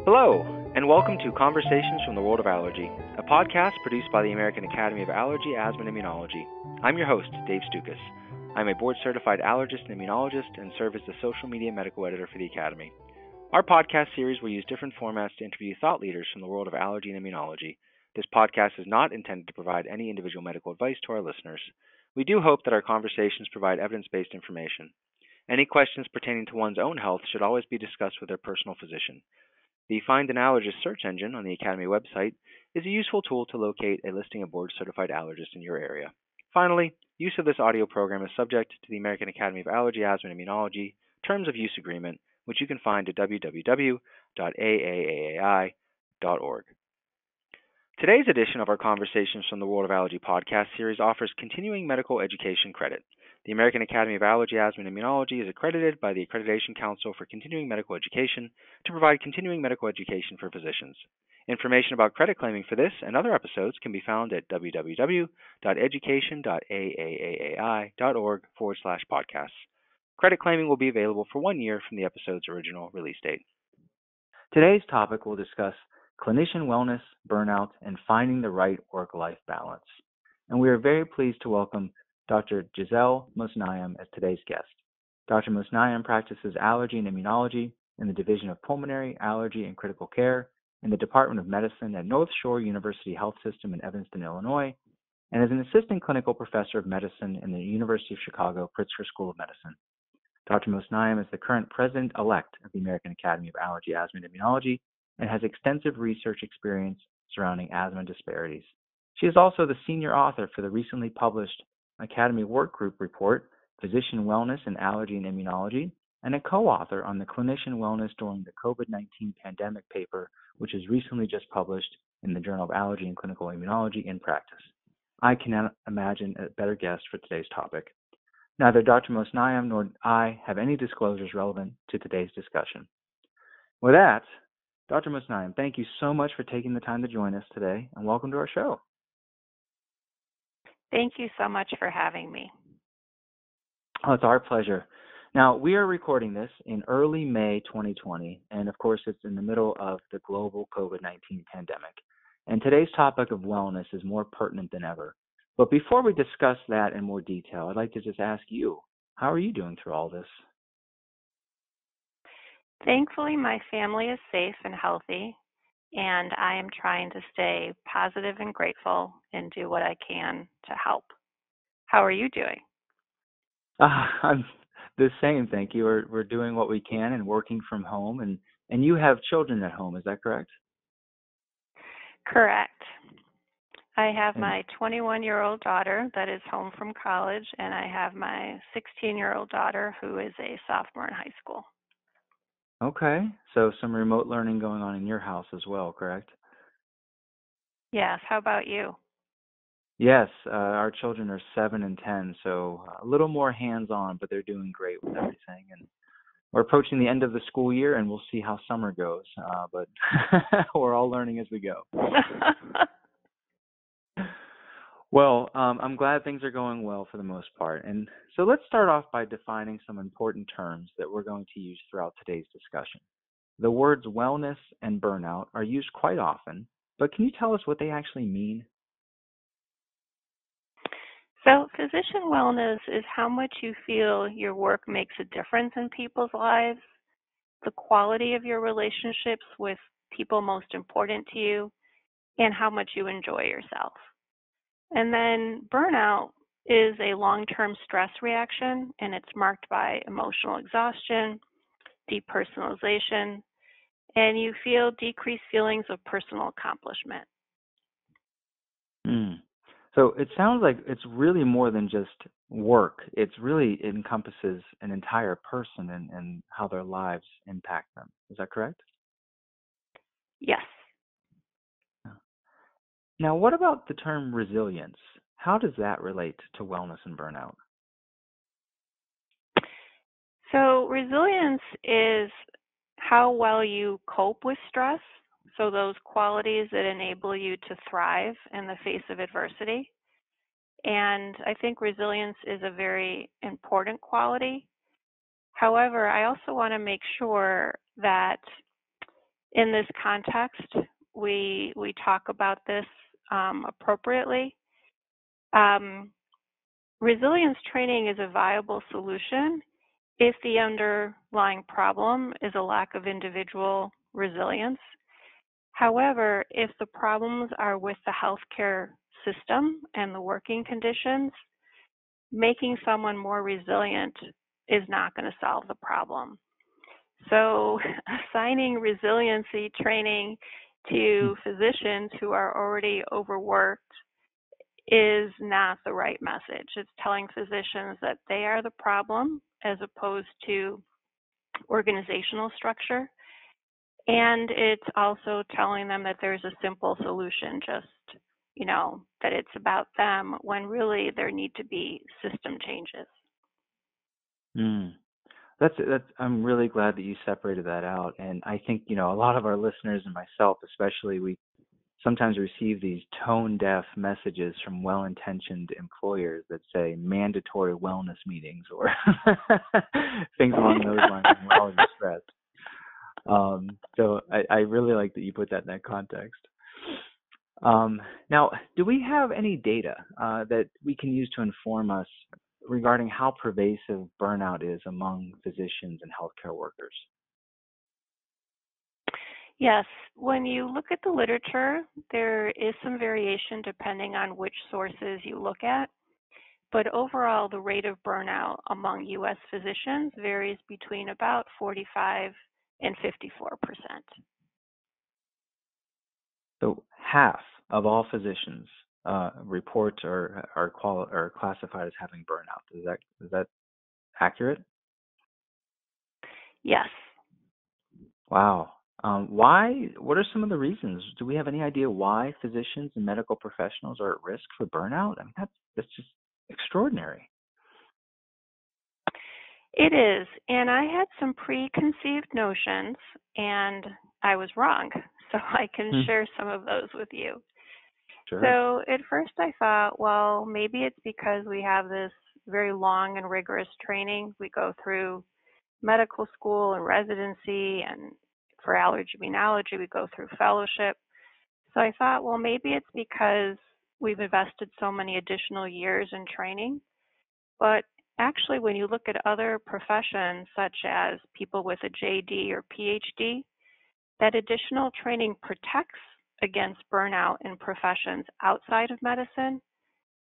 Hello, and welcome to Conversations from the World of Allergy, a podcast produced by the American Academy of Allergy, Asthma, and Immunology. I'm your host, Dave Stukas. I'm a board-certified allergist and immunologist and serve as the social media medical editor for the Academy. Our podcast series will use different formats to interview thought leaders from the world of allergy and immunology. This podcast is not intended to provide any individual medical advice to our listeners. We do hope that our conversations provide evidence-based information. Any questions pertaining to one's own health should always be discussed with their personal physician. The Find an Allergist search engine on the Academy website is a useful tool to locate a listing of board-certified allergists in your area. Finally, use of this audio program is subject to the American Academy of Allergy, Asthma, and Immunology Terms of Use Agreement, which you can find at www.aaai.org. Today's edition of our Conversations from the World of Allergy podcast series offers continuing medical education credit. The American Academy of Allergy, Asthma, and Immunology is accredited by the Accreditation Council for Continuing Medical Education to provide continuing medical education for physicians. Information about credit claiming for this and other episodes can be found at www.education.aaai.org/podcasts. Credit claiming will be available for 1 year from the episode's original release date. Today's topic will discuss clinician wellness, burnout, and finding the right work-life balance. And we are very pleased to welcome Dr. Giselle Mosnaim as today's guest. Dr. Mosnaim practices allergy and immunology in the Division of Pulmonary, Allergy, and Critical Care in the Department of Medicine at North Shore University Health System in Evanston, Illinois, and is an assistant clinical professor of medicine in the University of Chicago Pritzker School of Medicine. Dr. Mosnaim is the current president-elect of the American Academy of Allergy, Asthma, and Immunology and has extensive research experience surrounding asthma disparities. She is also the senior author for the recently published Academy Work Group report, Physician Wellness in Allergy and Immunology, and a co-author on the Clinician Wellness During the COVID-19 Pandemic paper, which is recently just published in the Journal of Allergy and Clinical Immunology in Practice. I cannot imagine a better guest for today's topic. Neither Dr. Mosnaim nor I have any disclosures relevant to today's discussion. With that, Dr. Mosnaim, thank you so much for taking the time to join us today, and welcome to our show. Thank you so much for having me. Oh, it's our pleasure. Now, we are recording this in early May 2020, and of course, it's in the middle of the global COVID-19 pandemic. And today's topic of wellness is more pertinent than ever. But before we discuss that in more detail, I'd like to just ask you, how are you doing through all this? Thankfully, my family is safe and healthy, and I am trying to stay positive and grateful and do what I can to help. How are you doing? I'm the same, thank you. We're doing what we can and working from home, and you have children at home, is that correct? Correct. I have my 21-year-old daughter that is home from college, and I have my 16-year-old daughter who is a sophomore in high school. Okay, so some remote learning going on in your house as well, correct? Yes, how about you? Yes, our children are 7 and 10, so a little more hands-on, but they're doing great with everything. And we're approaching the end of the school year, and we'll see how summer goes, but we're all learning as we go. Well, I'm glad things are going well for the most part. And so let's start off by defining some important terms that we're going to use throughout today's discussion. The words wellness and burnout are used quite often, but can you tell us what they actually mean? So physician wellness is how much you feel your work makes a difference in people's lives, the quality of your relationships with people most important to you, and how much you enjoy yourself. And then burnout is a long-term stress reaction, and it's marked by emotional exhaustion, depersonalization, and you feel decreased feelings of personal accomplishment. So it sounds like it's really more than just work. It really encompasses an entire person and how their lives impact them. Is that correct? Yes. Now, what about the term resilience? How does that relate to wellness and burnout? So resilience is how well you cope with stress. So those qualities that enable you to thrive in the face of adversity. And I think resilience is a very important quality. However, I also want to make sure that In this context, we talk about this appropriately. Resilience training is a viable solution if the underlying problem is a lack of individual resilience. However, if the problems are with the healthcare system and the working conditions, making someone more resilient is not going to solve the problem. So assigning resiliency training to physicians who are already overworked is not the right message. It's telling physicians that they are the problem as opposed to organizational structure. And it's also telling them that there's a simple solution, just, that it's about them when really there need to be system changes. That's. I'm really glad that you separated that out. And I think, a lot of our listeners and myself especially, we sometimes receive these tone-deaf messages from well-intentioned employers that say mandatory wellness meetings or things along those lines when we're all stressed. So I really like that you put that in that context. Now, do we have any data that we can use to inform us regarding how pervasive burnout is among physicians and healthcare workers? Yes, when you look at the literature, there is some variation depending on which sources you look at. But overall, the rate of burnout among U.S. physicians varies between about 45 and 54%. So half of all physicians report or are classified as having burnout. Is that accurate? Yes. Wow. Why? What are some of the reasons? Do we have any idea why physicians and medical professionals are at risk for burnout? I mean, that's just extraordinary. It is, and I had some preconceived notions, and I was wrong, so I can share some of those with you. Sure. So at first I thought, well, maybe it's because we have this very long and rigorous training. We go through medical school and residency, and for allergy immunology, we go through fellowship. So I thought, well, maybe it's because we've invested so many additional years in training. But actually, when you look at other professions, such as people with a JD or PhD, that additional training protects against burnout in professions outside of medicine,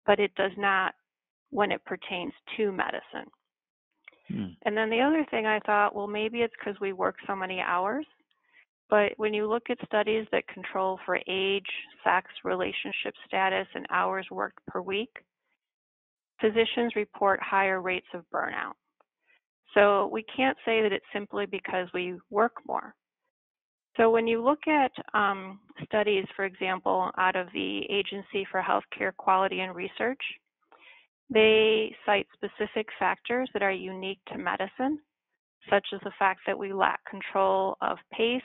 but it does not when it pertains to medicine. And then the other thing I thought, well, maybe it's because we work so many hours. But when you look at studies that control for age, sex, relationship status, and hours worked per week, physicians report higher rates of burnout. So we can't say that it's simply because we work more. So when you look at studies, for example, out of the Agency for Healthcare Quality and Research, they cite specific factors that are unique to medicine, such as the fact that we lack control of pace,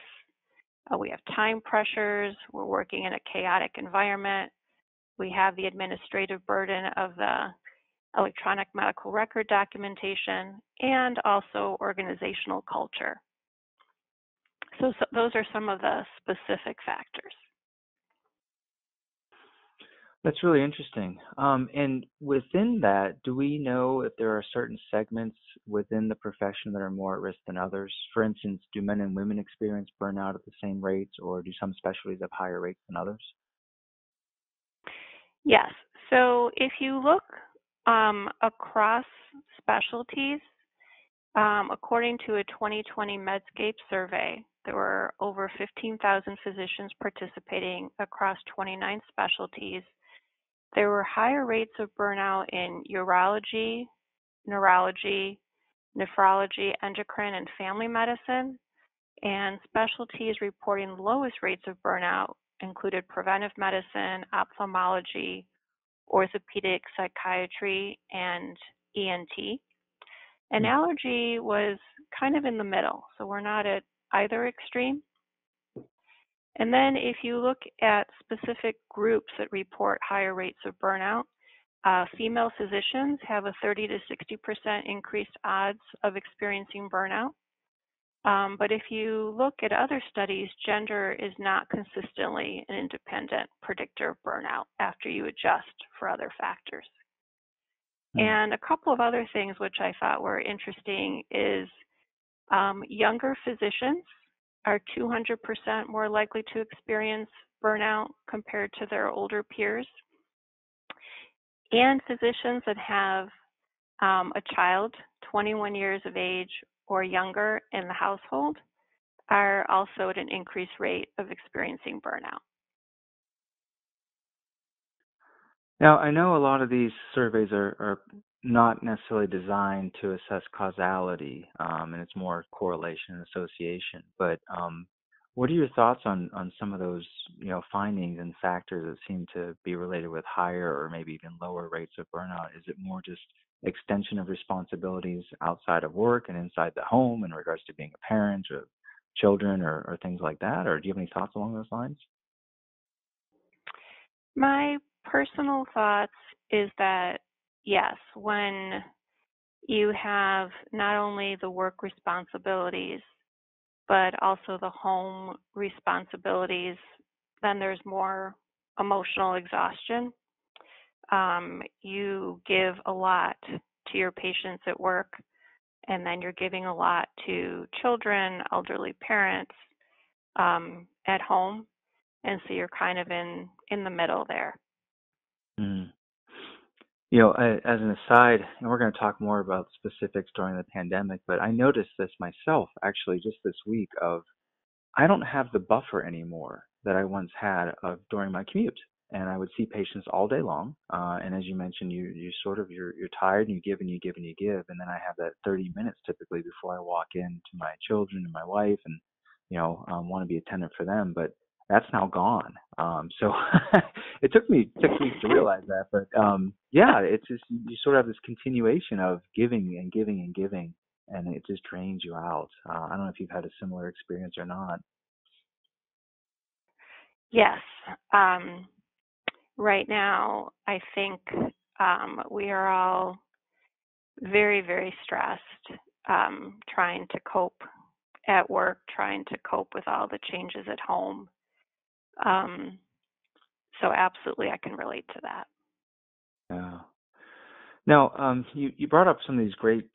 we have time pressures, we're working in a chaotic environment, we have the administrative burden of the electronic medical record documentation, and also organizational culture. So those are some of the specific factors. That's really interesting. And within that, do we know if there are certain segments within the profession that are more at risk than others? For instance, do men and women experience burnout at the same rates, or do some specialties have higher rates than others? Yes. So if you look across specialties, according to a 2020 Medscape survey, there were over 15,000 physicians participating across 29 specialties. There were higher rates of burnout in urology, neurology, nephrology, endocrine, and family medicine, and specialties reporting the lowest rates of burnout included preventive medicine, ophthalmology, orthopedic, psychiatry, and ENT. And allergy was kind of in the middle, so we're not at either extreme. And then if you look at specific groups that report higher rates of burnout, female physicians have a 30 to 60% increased odds of experiencing burnout. But if you look at other studies, gender is not consistently an independent predictor of burnout after you adjust for other factors. And a couple of other things which I thought were interesting is younger physicians are 200% more likely to experience burnout compared to their older peers. And physicians that have a child 21 years of age or younger in the household are also at an increased rate of experiencing burnout. Now, I know a lot of these surveys are not necessarily designed to assess causality, and it's more correlation and association. But what are your thoughts on some of those, findings and factors that seem to be related with higher or maybe even lower rates of burnout? Is it more just extension of responsibilities outside of work and inside the home in regards to being a parent or children or things like that? Or do you have any thoughts along those lines? My personal thoughts is that, yes, when you have not only the work responsibilities, but also the home responsibilities, then there's more emotional exhaustion. You give a lot to your patients at work, and then you're giving a lot to children, elderly parents at home, and so you're kind of in the middle there. Mm. As an aside, and we're going to talk more about specifics during the pandemic, but I noticed this myself actually just this week of I don't have the buffer anymore that I once had of during my commute. And I would see patients all day long. And as you mentioned, you're tired and you give and you give and you give. And then I have that 30 minutes typically before I walk in to my children and my wife and, want to be attentive for them. But that's now gone. So it took me 6 weeks to realize that. But yeah, it's just you sort of have this continuation of giving and giving and giving, and it just drains you out. I don't know if you've had a similar experience or not. Yes. Right now, I think we are all very, very stressed, trying to cope at work, trying to cope with all the changes at home. Um, so absolutely, I can relate to that. Yeah. Now, you brought up some of these great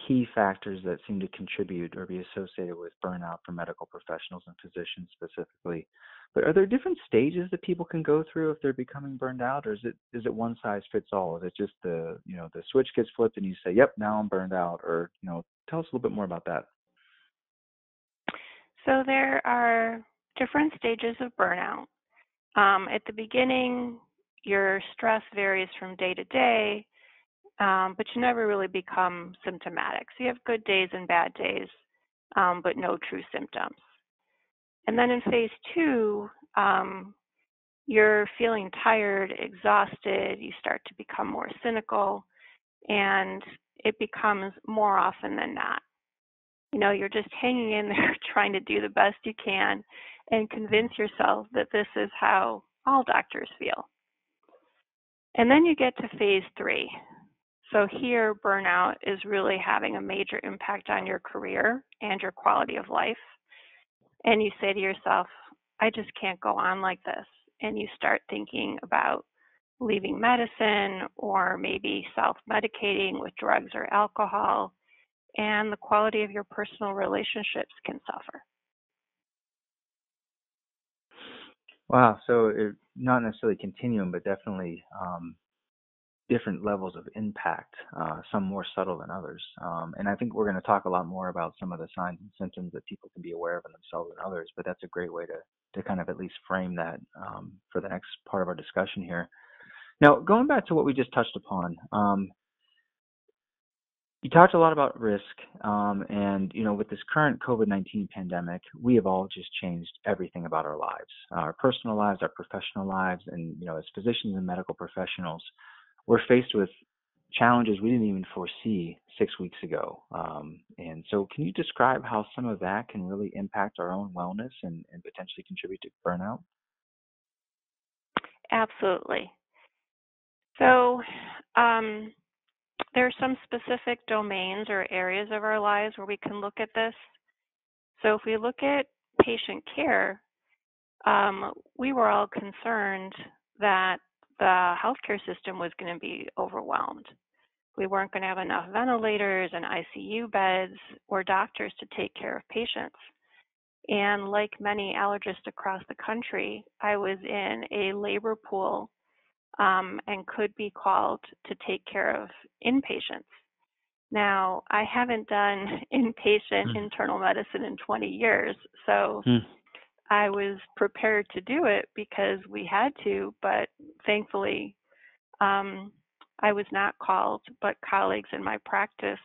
key factors that seem to contribute or be associated with burnout for medical professionals and physicians specifically. But are there different stages that people can go through if they're becoming burned out, or is it one size fits all? Is it just the switch gets flipped and you say, "Yep, now I'm burned out," or tell us a little bit more about that. So there are different stages of burnout. At the beginning, your stress varies from day to day, but you never really become symptomatic. So you have good days and bad days, but no true symptoms. And then in phase two, you're feeling tired, exhausted, you start to become more cynical, and it becomes more often than not. You're just hanging in there trying to do the best you can and convince yourself that this is how all doctors feel. And then you get to phase three. So here, burnout is really having a major impact on your career and your quality of life. And you say to yourself, I just can't go on like this. And you start thinking about leaving medicine or maybe self-medicating with drugs or alcohol, and the quality of your personal relationships can suffer. Wow. So not necessarily continuum, but definitely different levels of impact, some more subtle than others. And I think we're going to talk a lot more about some of the signs and symptoms that people can be aware of in themselves and others, but that's a great way to kind of at least frame that for the next part of our discussion here. Now, going back to what we just touched upon, you talked a lot about risk, and with this current COVID-19 pandemic, we have all just changed everything about our lives, our personal lives, our professional lives, and as physicians and medical professionals, we're faced with challenges we didn't even foresee 6 weeks ago. And so, can you describe how some of that can really impact our own wellness and potentially contribute to burnout? Absolutely. So, there are some specific domains or areas of our lives where we can look at this. So if we look at patient care, we were all concerned that the healthcare system was going to be overwhelmed. We weren't going to have enough ventilators and ICU beds or doctors to take care of patients. And like many allergists across the country, I was in a labor pool and could be called to take care of inpatients. Now, I haven't done inpatient internal medicine in 20 years, so I was prepared to do it because we had to, but thankfully I was not called, but colleagues in my practice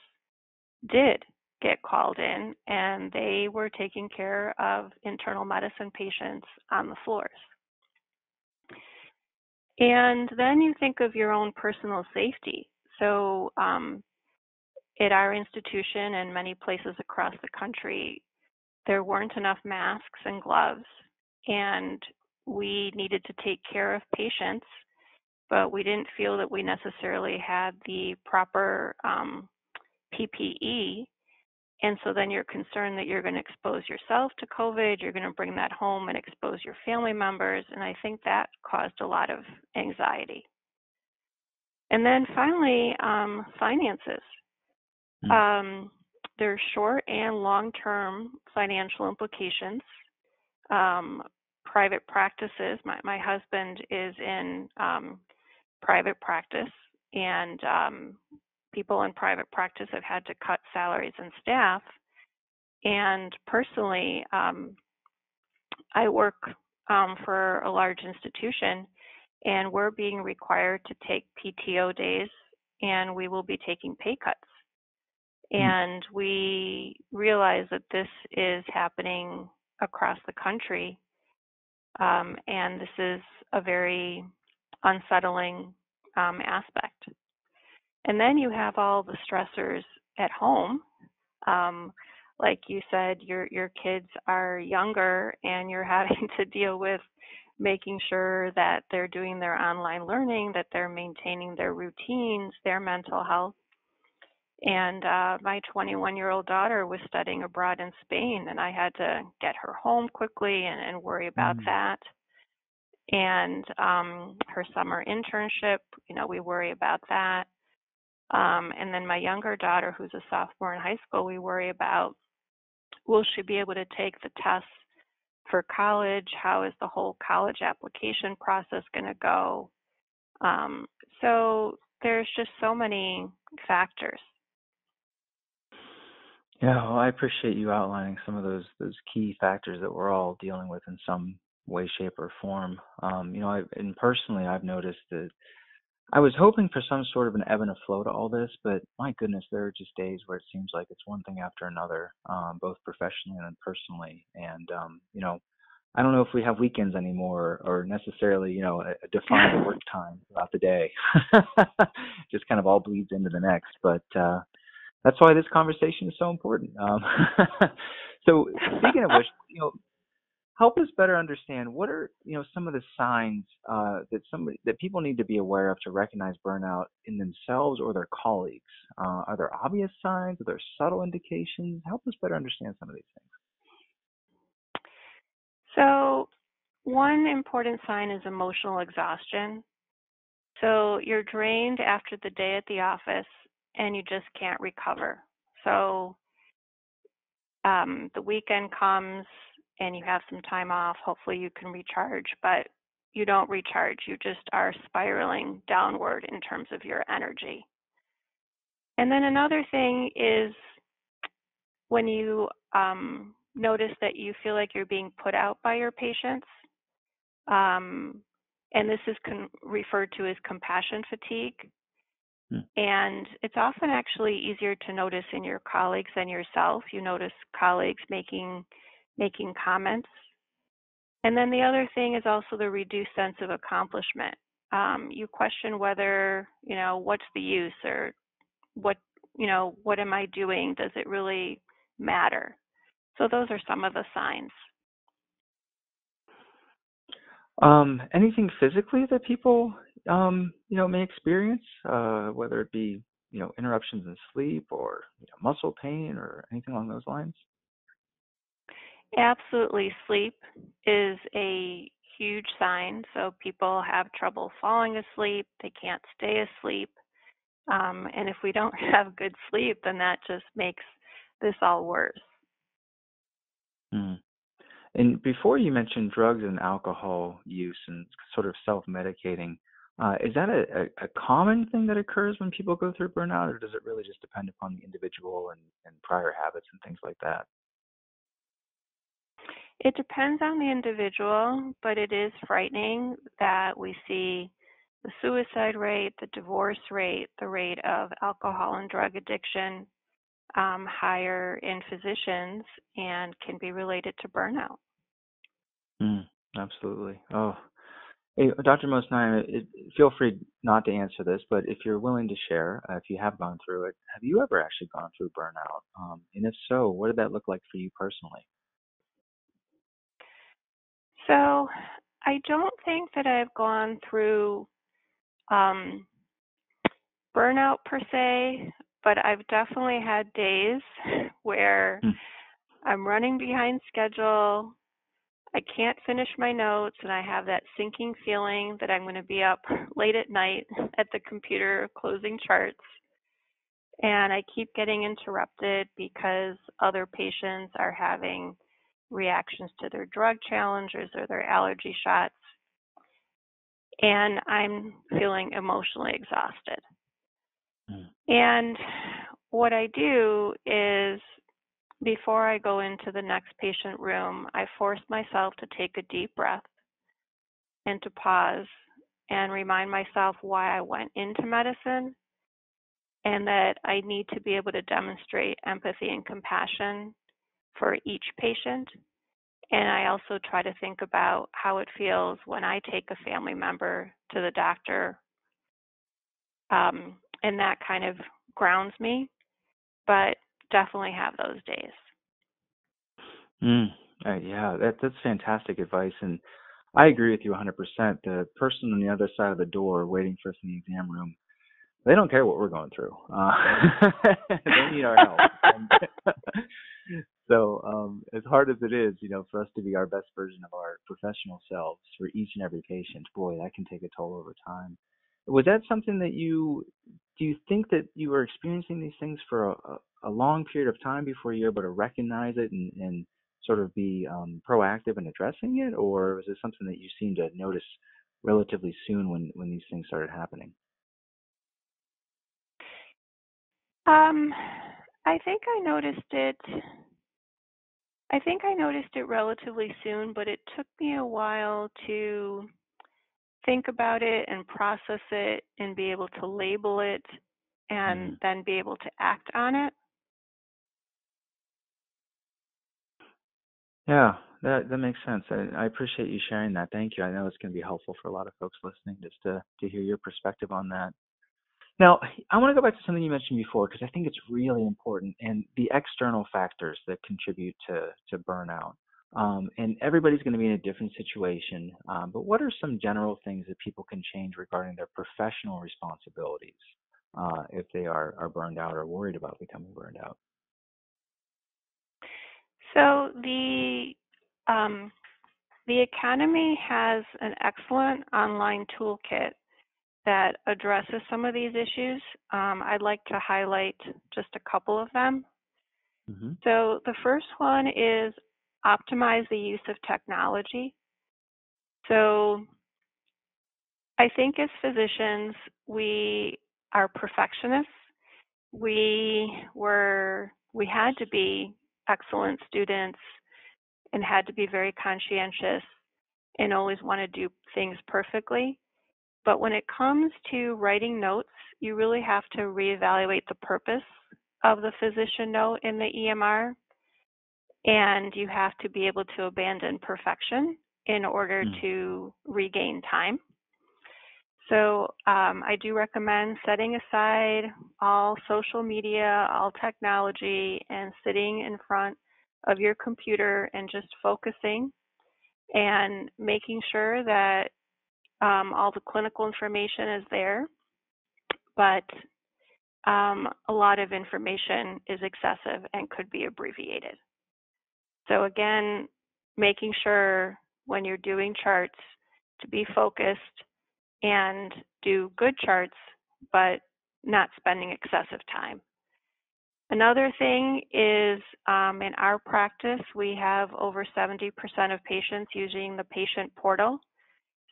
did get called in, and they were taking care of internal medicine patients on the floors. And then you think of your own personal safety. So at our institution and many places across the country, there weren't enough masks and gloves, and we needed to take care of patients, but we didn't feel that we necessarily had the proper PPE. And so then you're concerned that you're going to expose yourself to COVID, you're going to bring that home and expose your family members, and I think that caused a lot of anxiety. And then finally, finances. There's short and long-term financial implications. Private practices, my husband is in private practice, and people in private practice have had to cut salaries and staff. And personally, I work for a large institution, and we're being required to take PTO days, and we will be taking pay cuts. And we realize that this is happening across the country, and this is a very unsettling aspect. And then you have all the stressors at home. Like you said, your kids are younger, and you're having to deal with making sure that they're doing their online learning, that they're maintaining their routines, their mental health. And my 21-year-old daughter was studying abroad in Spain, and I had to get her home quickly and worry about that. And her summer internship, we worry about that. And then my younger daughter, who's a sophomore in high school, we worry about, will she be able to take the tests for college? How is the whole college application process going to go? So there's just so many factors. Yeah, well, I appreciate you outlining some of those key factors that we're all dealing with in some way, shape, or form. And personally, I've noticed that I was hoping for some sort of an ebb and a flow to all this, but my goodness, there are just days where it seems like it's one thing after another, both professionally and personally. And I don't know if we have weekends anymore or necessarily, a defined work time throughout the day. Just kind of all bleeds into the next, but. That's why this conversation is so important. So speaking of which, help us better understand what are some of the signs that people need to be aware of to recognize burnout in themselves or their colleagues. Are there obvious signs? Are there subtle indications? Help us better understand some of these things. So one important sign is emotional exhaustion. So you're drained after the day at the office, and you just can't recover. So the weekend comes and you have some time off. Hopefully you can recharge, but you don't recharge. You just are spiraling downward in terms of your energy. And then another thing is when you notice that you feel like you're being put out by your patients, and this is referred to as compassion fatigue. And it's often actually easier to notice in your colleagues than yourself. You notice colleagues making comments. And then the other thing is also the reduced sense of accomplishment. You question whether, what's the use, or what am I doing? Does it really matter? So those are some of the signs. Anything physically that people, may experience, whether it be, interruptions in sleep or muscle pain or anything along those lines? Absolutely. Sleep is a huge sign. So people have trouble falling asleep, they can't stay asleep. And if we don't have good sleep, then that just makes this all worse. Mm. And before you mentioned drugs and alcohol use and sort of self-medicating, is that a common thing that occurs when people go through burnout, or does it really just depend upon the individual and prior habits and things like that? It depends on the individual, but it is frightening that we see the suicide rate, the divorce rate, the rate of alcohol and drug addiction higher in physicians and can be related to burnout. Mm, absolutely. Oh, hey, Dr. Mosnine, feel free not to answer this, but if you're willing to share, if you have gone through it, have you ever actually gone through burnout? And if so, what did that look like for you personally? So I don't think that I've gone through um, burnout per se, but I've definitely had days where Mm, I'm running behind schedule. I can't finish my notes, and I have that sinking feeling that I'm going to be up late at night at the computer closing charts. And I keep getting interrupted because other patients are having reactions to their drug challenges or their allergy shots, and I'm feeling emotionally exhausted. mm, And what I do is before I go into the next patient room, I force myself to take a deep breath and to pause and remind myself why I went into medicine and that I need to be able to demonstrate empathy and compassion for each patient. And I also try to think about how it feels when I take a family member to the doctor. And that kind of grounds me, but definitely have those days. mm. Yeah, that's fantastic advice, and I agree with you 100%. The person on the other side of the door waiting for us in the exam room, they don't care what we're going through. They need our help. And so, as hard as it is, for us to be our best version of our professional selves for each and every patient, boy, that can take a toll over time. Was that something that do you think that you were experiencing these things for a long period of time before you were able to recognize it and sort of be proactive in addressing it, or was it something that you seemed to notice relatively soon when these things started happening? Um, I think I noticed it. I think I noticed it relatively soon, but it took me a while to think about it and process it and be able to label it and Mm. then be able to act on it. Yeah, that makes sense. I appreciate you sharing that. Thank you. I know it's going to be helpful for a lot of folks listening just to hear your perspective on that. Now, I want to go back to something you mentioned before because I think it's really important and the external factors that contribute to burnout. And everybody's going to be in a different situation. But what are some general things that people can change regarding their professional responsibilities if they are burned out or worried about becoming burned out? So um, the Academy has an excellent online toolkit that addresses some of these issues. I'd like to highlight just a couple of them. Mm-hmm. So the first one is optimize the use of technology. So I think as physicians, we are perfectionists. We had to be excellent students and had to be very conscientious and always want to do things perfectly. But when it comes to writing notes, you really have to reevaluate the purpose of the physician note in the EMR, and you have to be able to abandon perfection in order to regain time. So I do recommend setting aside all social media, all technology, and sitting in front of your computer and just focusing and making sure that all the clinical information is there, but a lot of information is excessive and could be abbreviated. So again, making sure when you're doing charts to be focused and do good charts, but not spending excessive time. Another thing is in our practice, we have over 70% of patients using the patient portal.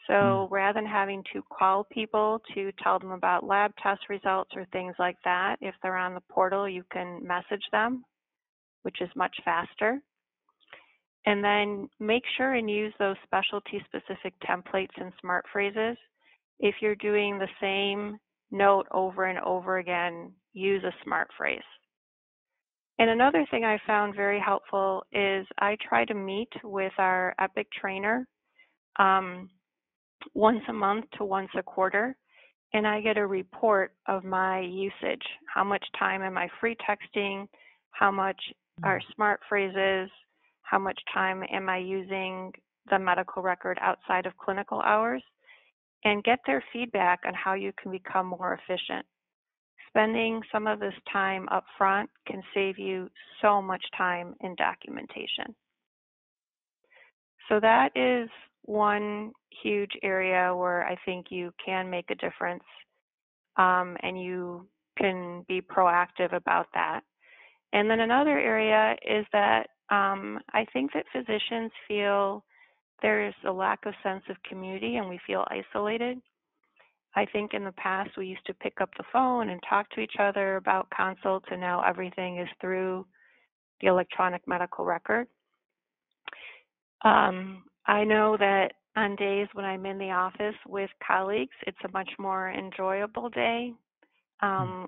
So rather than having to call people to tell them about lab test results or things like that, if they're on the portal, you can message them, which is much faster. And then make sure and use those specialty-specific templates and smart phrases. If you're doing the same note over and over again, use a smart phrase. And another thing I found very helpful is I try to meet with our Epic trainer once a month to once a quarter, and I get a report of my usage. How much time am I free texting? How much are smart phrases? How much time am I using the medical record outside of clinical hours? And get their feedback on how you can become more efficient. Spending some of this time up front can save you so much time in documentation. So that is one huge area where I think you can make a difference, and you can be proactive about that. And then another area is that I think that physicians feel there's a lack of sense of community and we feel isolated. I think in the past we used to pick up the phone and talk to each other about consults, and now everything is through the electronic medical record. I know that on days when I'm in the office with colleagues, it's a much more enjoyable day.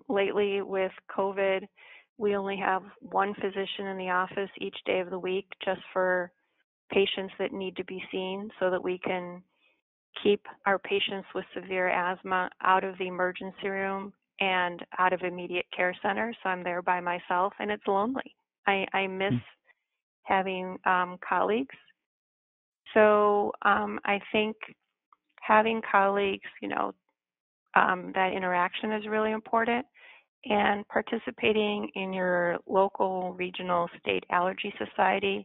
Lately with COVID, we only have one physician in the office each day of the week just for patients that need to be seen so that we can keep our patients with severe asthma out of the emergency room and out of immediate care center. So I'm there by myself, and it's lonely. I miss having colleagues. So I think having colleagues, that interaction is really important. And participating in your local, regional, state allergy society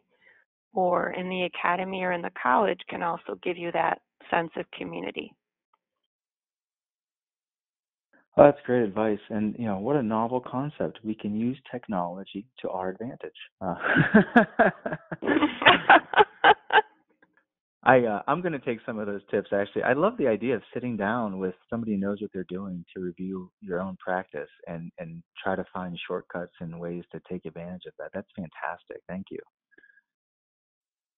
or in the academy or in the college can also give you that sense of community. Well, that's great advice, and what a novel concept. We can use technology to our advantage. I'm going to take some of those tips. Actually, I love the idea of sitting down with somebody who knows what they're doing to review your own practice and try to find shortcuts and ways to take advantage of that. That's fantastic. Thank you.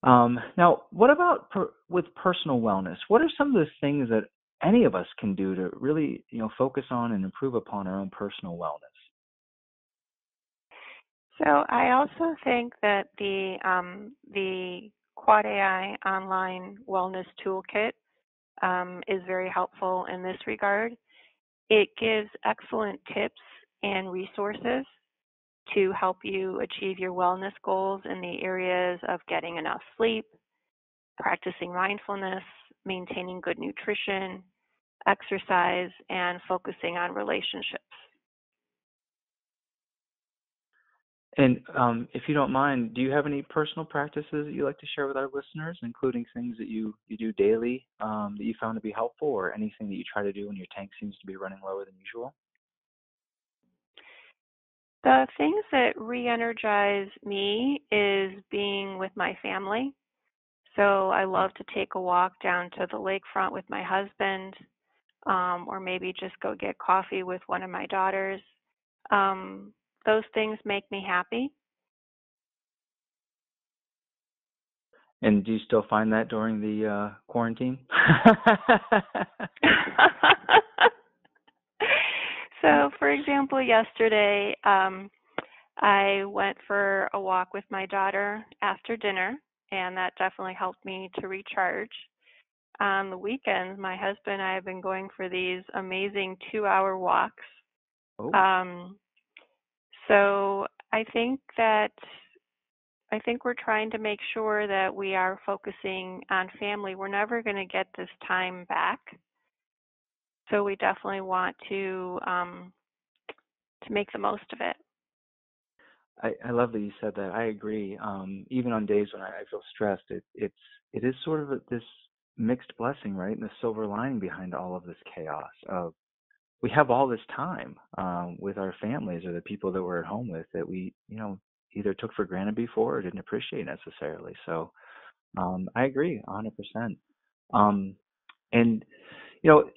Now, what about with personal wellness? What are some of the things that any of us can do to really, focus on and improve upon our own personal wellness? So I also think that the Quad AI online wellness toolkit is very helpful in this regard. It gives excellent tips and resources to help you achieve your wellness goals in the areas of getting enough sleep, practicing mindfulness, maintaining good nutrition, exercise, and focusing on relationships. And if you don't mind, do you have any personal practices that you like to share with our listeners, including things that you do daily that you found to be helpful, or anything that you try to do when your tank seems to be running lower than usual? The things that re-energize me is being with my family. So I love to take a walk down to the lakefront with my husband, or maybe just go get coffee with one of my daughters. Those things make me happy. And do you still find that during the quarantine? So, for example, yesterday, I went for a walk with my daughter after dinner, and that definitely helped me to recharge. On the weekends, my husband and I have been going for these amazing 2-hour walks. Oh. So I think we're trying to make sure that we are focusing on family. We're never going to get this time back, so we definitely want to make the most of it. I love that you said that. I agree. Even on days when I feel stressed, it is sort of this mixed blessing, right? And the silver lining behind all of this chaos of we have all this time with our families or the people that we're at home with that we, either took for granted before or didn't appreciate necessarily. So I agree 100%. Um, and, you know,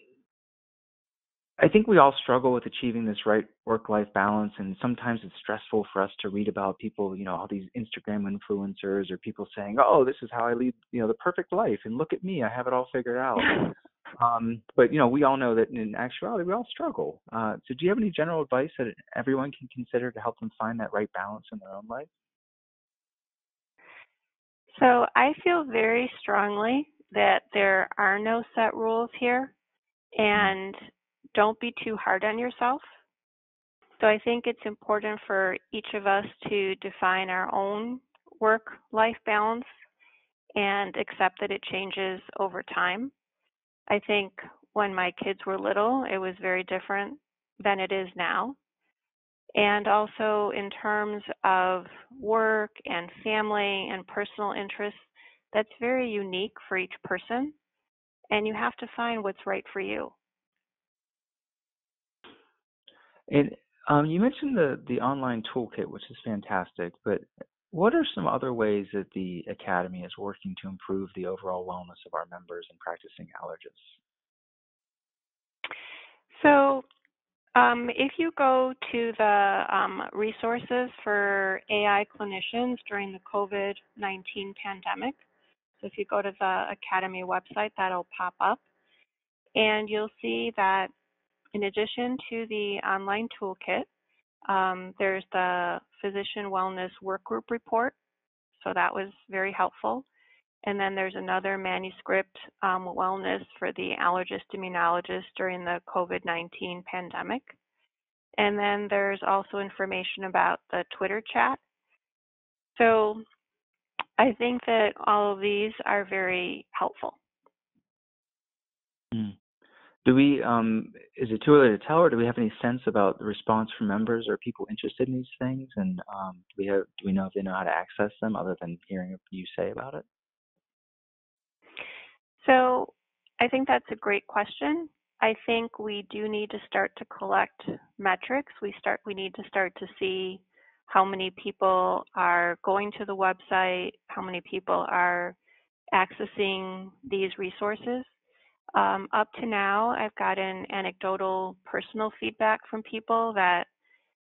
I think we all struggle with achieving this right work-life balance, and sometimes it's stressful for us to read about people, all these Instagram influencers or people saying, "Oh, this is how I lead, the perfect life, and look at me, I have it all figured out." But we all know that in actuality, we all struggle. So, do you have any general advice that everyone can consider to help them find that right balance in their own life? So I feel very strongly that there are no set rules here, Mm. and don't be too hard on yourself. So I think it's important for each of us to define our own work-life balance and accept that it changes over time. I think when my kids were little, it was very different than it is now. And also in terms of work and family and personal interests, that's very unique for each person, and you have to find what's right for you. And you mentioned the online toolkit, which is fantastic, but what are some other ways that the Academy is working to improve the overall wellness of our members and practicing allergists? So if you go to the resources for AI clinicians during the COVID-19 pandemic, so if you go to the Academy website, that'll pop up, and you'll see that in addition to the online toolkit, there's the Physician Wellness Workgroup Report, so that was very helpful. And then there's another manuscript, Wellness for the Allergist Immunologist during the COVID-19 pandemic. And then there's also information about the Twitter chat. So I think that all of these are very helpful. Mm. Do we, is it too early to tell, or do we have any sense about the response from members or people interested in these things? And do we know if they know how to access them other than hearing you say about it? So I think that's a great question. I think we do need to start to collect metrics. We need to start to see how many people are going to the website, how many people are accessing these resources. Up to now, I've gotten anecdotal personal feedback from people that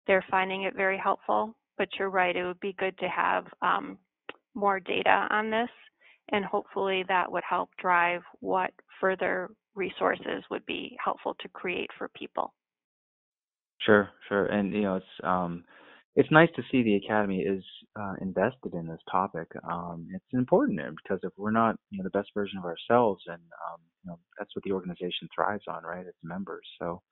they're finding it very helpful, but you're right, it would be good to have more data on this, and hopefully that would help drive what further resources would be helpful to create for people. Sure, sure. And it's nice to see the Academy is invested in this topic. It's important because if we're not, the best version of ourselves, and that's what the organization thrives on, right? Its members. So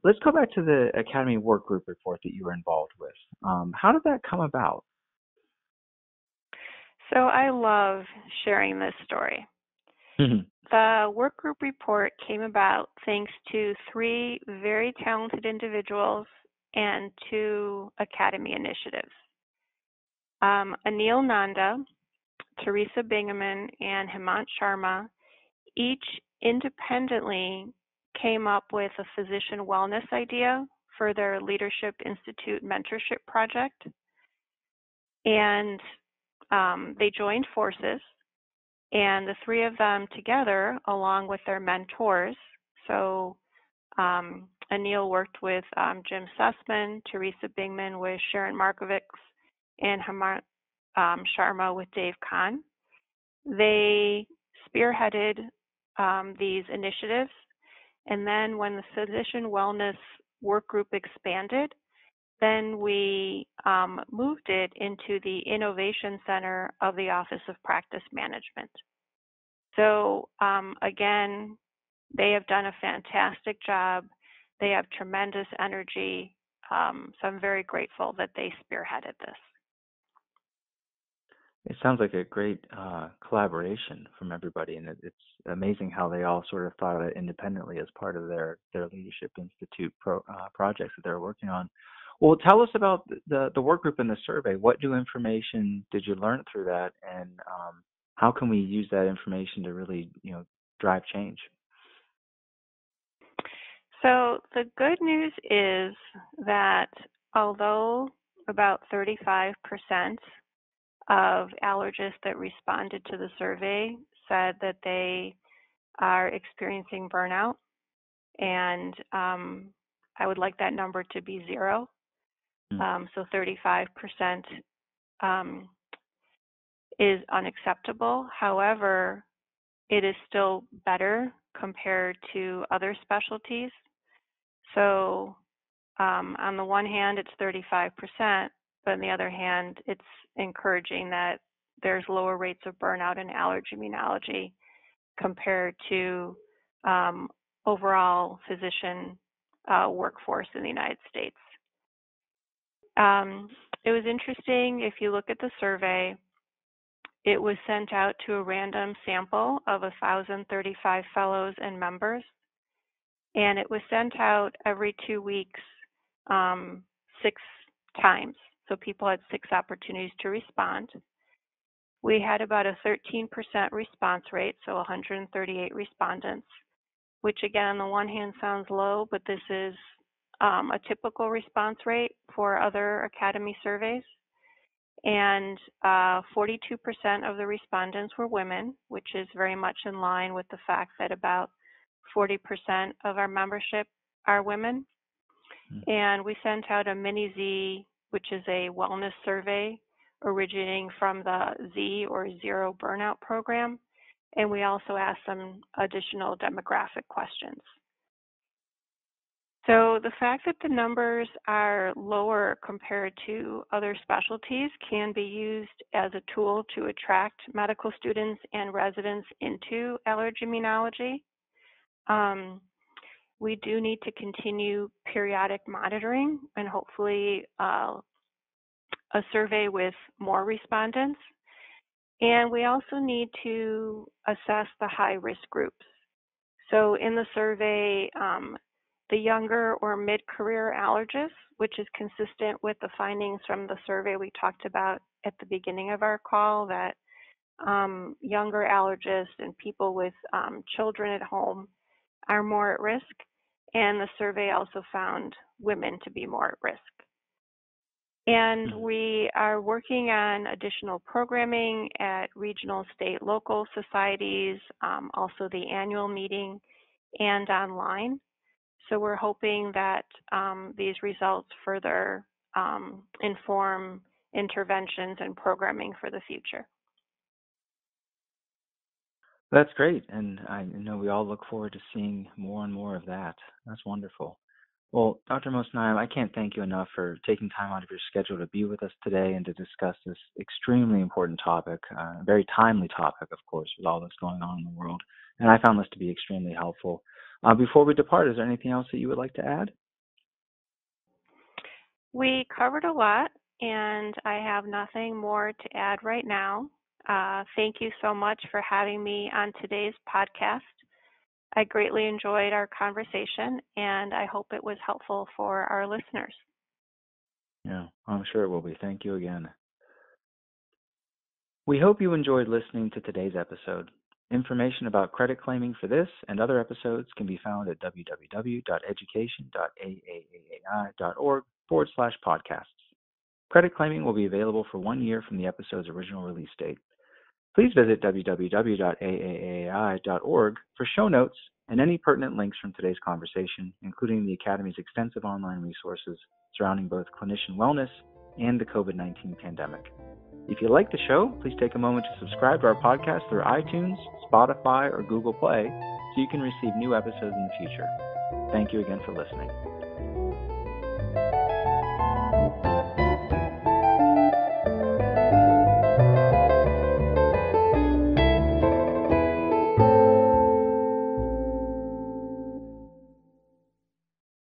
let's go back to the Academy work group report that you were involved with. How did that come about? So I love sharing this story. The work group report came about thanks to three very talented individuals and two Academy initiatives. Anil Nanda, Teresa Bingaman, and Hemant Sharma each independently came up with a physician wellness idea for their Leadership Institute mentorship project. And they joined forces, and the three of them together, along with their mentors. So Anil worked with Jim Sussman, Teresa Bingman with Sharon Markovics, and Hemant Sharma with Dave Kahn. They spearheaded these initiatives, and then when the physician wellness work group expanded, then we moved it into the Innovation Center of the Office of Practice Management. So again, they have done a fantastic job. They have tremendous energy. So I'm very grateful that they spearheaded this. It sounds like a great collaboration from everybody, and it's amazing how they all sort of thought of it independently as part of their Leadership Institute projects that they're working on. Well, tell us about the work group and the survey. What new information did you learn through that, and how can we use that information to really, drive change? So the good news is that although about 35% of allergists that responded to the survey said that they are experiencing burnout, and I would like that number to be 0. So 35% is unacceptable. However, it is still better compared to other specialties. So on the one hand, it's 35%, but on the other hand, it's encouraging that there's lower rates of burnout in allergy immunology compared to overall physician workforce in the United States. It was interesting, if you look at the survey, it was sent out to a random sample of 1,035 fellows and members, and it was sent out every 2 weeks, 6 times. So people had 6 opportunities to respond. We had about a 13% response rate, so 138 respondents, which again, on the one hand sounds low, but this is a typical response rate for other academy surveys. And 42% of the respondents were women, which is very much in line with the fact that about 40% of our membership are women. And we sent out a mini Z, which is a wellness survey originating from the Z or Zero Burnout program. And we also asked some additional demographic questions. So the fact that the numbers are lower compared to other specialties can be used as a tool to attract medical students and residents into allergy immunology. We do need to continue periodic monitoring and hopefully a survey with more respondents. And we also need to assess the high-risk groups. So in the survey, the younger or mid-career allergists, which is consistent with the findings from the survey we talked about at the beginning of our call, that younger allergists and people with children at home are more at risk. And the survey also found women to be more at risk. And we are working on additional programming at regional, state, local societies, also the annual meeting, and online. So we're hoping that these results further inform interventions and programming for the future. That's great, and I know we all look forward to seeing more and more of that. That's wonderful. Well, Dr. Mosnaim, I can't thank you enough for taking time out of your schedule to be with us today and to discuss this extremely important topic, a very timely topic, of course, with all that's going on in the world. And I found this to be extremely helpful. Before we depart, is there anything else that you would like to add? We covered a lot, and I have nothing more to add right now. Thank you so much for having me on today's podcast. I greatly enjoyed our conversation, and I hope it was helpful for our listeners. Yeah, I'm sure it will be. Thank you again. We hope you enjoyed listening to today's episode. Information about credit claiming for this and other episodes can be found at www.education.aaaai.org/podcasts. Credit claiming will be available for 1 year from the episode's original release date. Please visit www.aaaai.org for show notes and any pertinent links from today's conversation, including the Academy's extensive online resources surrounding both clinician wellness and the COVID-19 pandemic. If you like the show, please take a moment to subscribe to our podcast through iTunes, Spotify, or Google Play so you can receive new episodes in the future. Thank you again for listening.